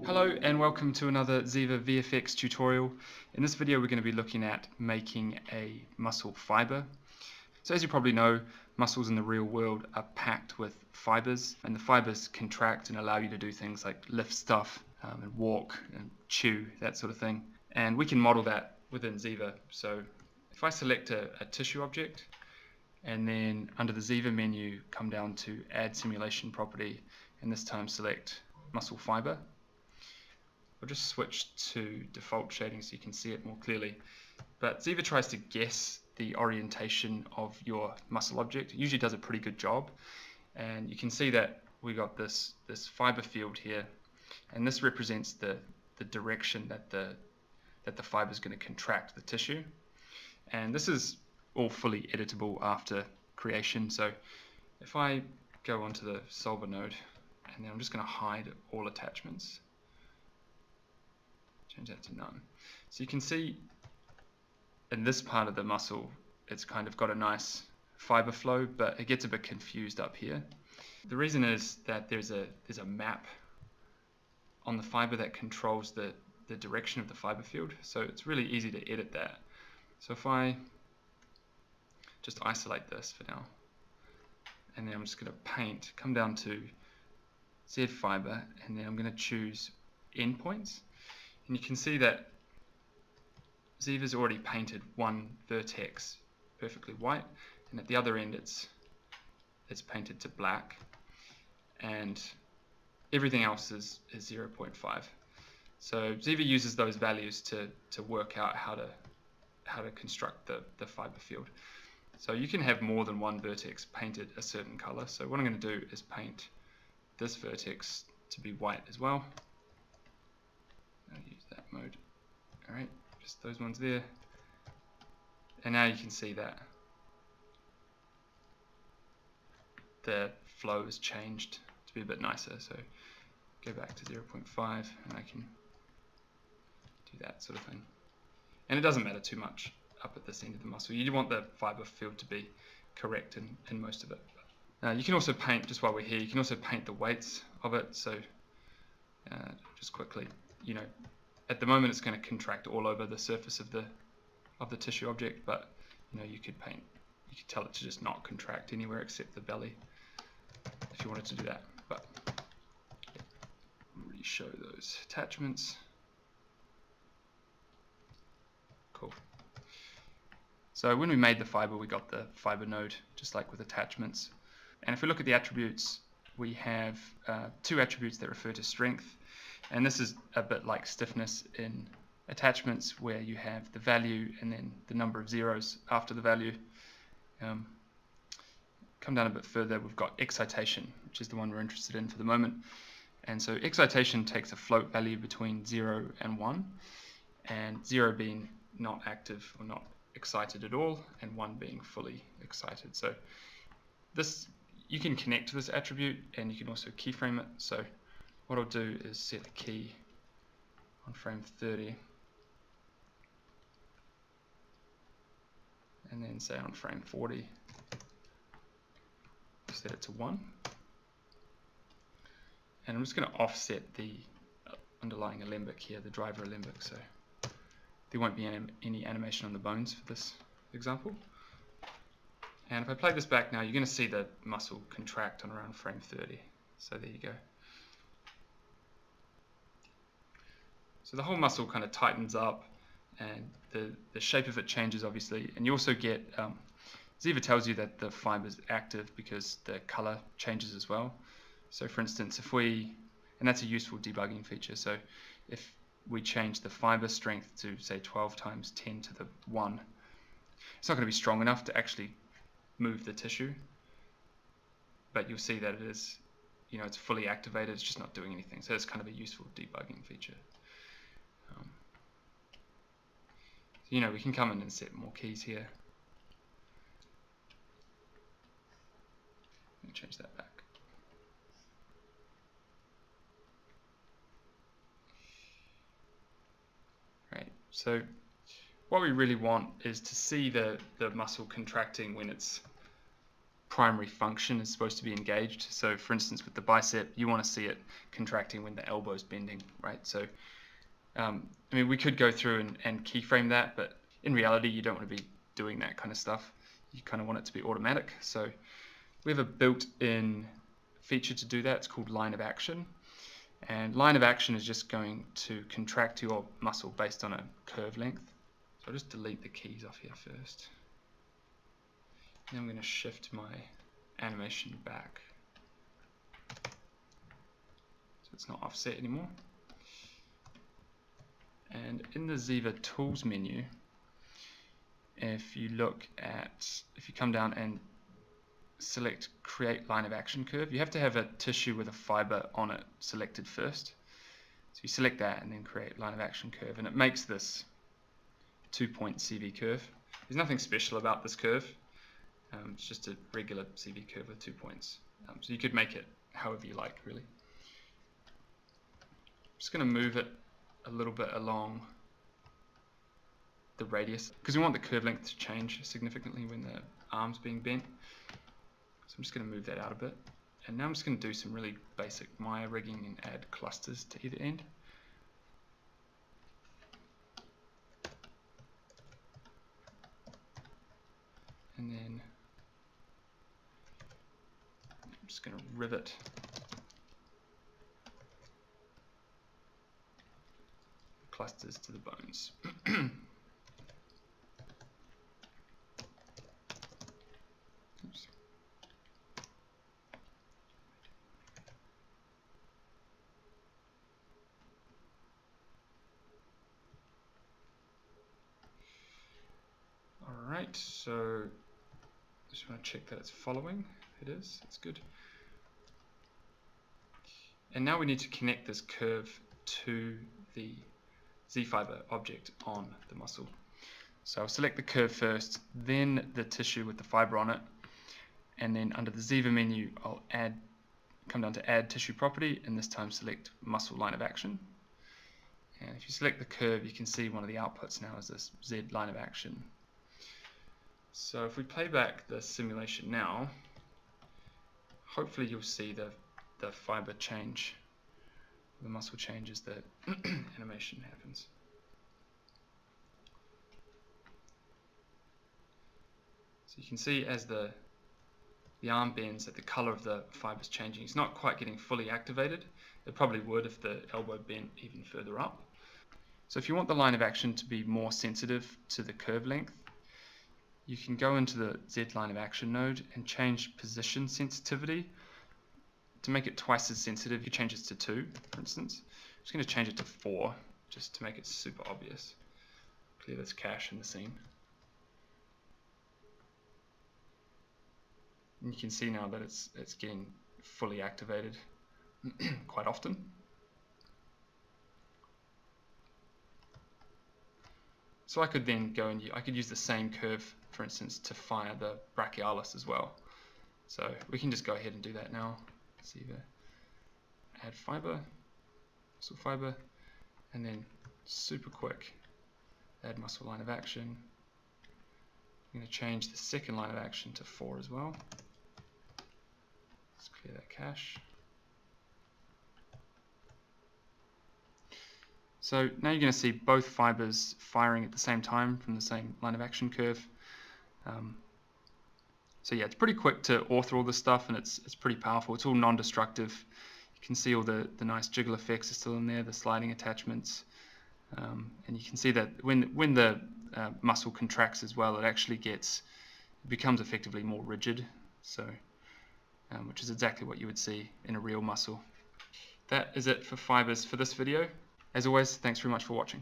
Hello and welcome to another ZIVA VFX tutorial. In this video we're going to be looking at making a muscle fiber. So as you probably know, muscles in the real world are packed with fibers, and the fibers contract and allow you to do things like lift stuff and walk and chew, that sort of thing. And we can model that within ZIVA. So if I select a tissue object and then under the ZIVA menu come down to add simulation property and this time select muscle fiber. I'll just switch to default shading so you can see it more clearly. But ZIVA tries to guess the orientation of your muscle object. It usually does a pretty good job. And you can see that we got this fiber field here. And this represents the direction that the fiber is going to contract the tissue. And this is all fully editable after creation. So if I go onto the solver node, and then I'm just going to hide all attachments. Change that to none. So you can see in this part of the muscle, it's kind of got a nice fiber flow, but it gets a bit confused up here. The reason is that there's a map on the fiber that controls the direction of the fiber field. So it's really easy to edit that. So if I just isolate this for now, and then I'm just going to come down to Z fiber, and then I'm going to choose endpoints. And you can see that ZIVA's already painted one vertex perfectly white, and at the other end it's painted to black, and everything else is 0.5. So ZIVA uses those values to work out how to construct the fiber field. So you can have more than one vertex painted a certain color. So what I'm going to do is paint this vertex to be white as well. I'll use that mode. Alright, just those ones there. And now you can see that the flow has changed to be a bit nicer. So go back to 0.5 and I can do that sort of thing. And it doesn't matter too much up at this end of the muscle. You want the fiber field to be correct in most of it. You can also paint, just while we're here, you can also paint the weights of it. So just quickly, at the moment it's going to contract all over the surface of the tissue object, but you could tell it to just not contract anywhere except the belly if you wanted to do that. But really show those attachments. Cool. So when we made the fiber, we got the fiber node just like with attachments. And if we look at the attributes, we have two attributes that refer to strength. And this is a bit like stiffness in attachments, where you have the value and then the number of zeros after the value. Come down a bit further, we've got excitation, which is the one we're interested in for the moment. And so excitation takes a float value between 0 and 1, and 0 being not active or not excited at all, and 1 being fully excited. So this, you can connect to this attribute, and you can also keyframe it. So what I'll do is set a key on frame 30 and then say on frame 40 set it to 1, and I'm just going to offset the underlying alembic here, the driver alembic, so there won't be any animation on the bones for this example. And if I play this back now, you're going to see the muscle contract on around frame 30. So there you go. So the whole muscle kind of tightens up, and the shape of it changes obviously. And you also get, ZIVA tells you that the fiber is active because the color changes as well. So for instance, and that's a useful debugging feature. So if we change the fiber strength to say 12 times 10 to the 1, it's not going to be strong enough to actually move the tissue. But you'll see that it is, it's fully activated, it's just not doing anything. So it's kind of a useful debugging feature. We can come in and set more keys here. Let me change that back. Right. So what we really want is to see the muscle contracting when it's primary function is supposed to be engaged. So for instance, with the bicep, you want to see it contracting when the elbow is bending, right? So I mean, we could go through and keyframe that, but in reality, you don't want to be doing that kind of stuff. You kind of want it to be automatic. So we have a built-in feature to do that. It's called line of action. And line of action is just going to contract your muscle based on a curve length. So I'll just delete the keys off here first. And I'm going to shift my animation back so it's not offset anymore. And in the ZIVA Tools menu, if you come down and select Create Line of Action Curve, you have to have a tissue with a fiber on it selected first. So you select that and then Create Line of Action Curve, and it makes this 2-point CV curve. There's nothing special about this curve. It's just a regular CV curve with 2 points. So you could make it however you like, really. I'm just going to move it a little bit along the radius because we want the curve length to change significantly when the arm's being bent. So I'm just going to move that out a bit. And now I'm just going to do some really basic Maya rigging and add clusters to either end. And then I'm just going to rivet clusters to the bones. Oops. Alright, so just want to check that it's following. It is, it's good. And now we need to connect this curve to the Z-fiber object on the muscle. So I'll select the curve first, then the tissue with the fiber on it, and then under the ZIVA menu I'll come down to Add Tissue Property, and this time select Muscle Line of Action. And if you select the curve, you can see one of the outputs now is this Z line of action. So if we play back the simulation now, hopefully you'll see the fiber change, the muscle changes, the animation happens. So you can see as the arm bends that the color of the fiber is changing. It's not quite getting fully activated. It probably would if the elbow bent even further up. So if you want the line of action to be more sensitive to the curve length, you can go into the Z line of action node and change position sensitivity. To make it twice as sensitive, you change it to 2, for instance. I'm just going to change it to 4, just to make it super obvious. Clear this cache in the scene. And you can see now that it's getting fully activated quite often. So I could then go and I could use the same curve, for instance, to fire the brachialis as well. So we can just go ahead and do that now. ZIVA, add fiber, muscle fiber, and then super quick, add muscle line of action. I'm going to change the second line of action to 4 as well. Let's clear that cache. So now you're going to see both fibers firing at the same time from the same line of action curve. So yeah, it's pretty quick to author all this stuff, and it's pretty powerful. It's all non-destructive. You can see all the nice jiggle effects are still in there, the sliding attachments, and you can see that when the muscle contracts as well, it becomes effectively more rigid. So, which is exactly what you would see in a real muscle. That is it for fibers for this video. As always, thanks very much for watching.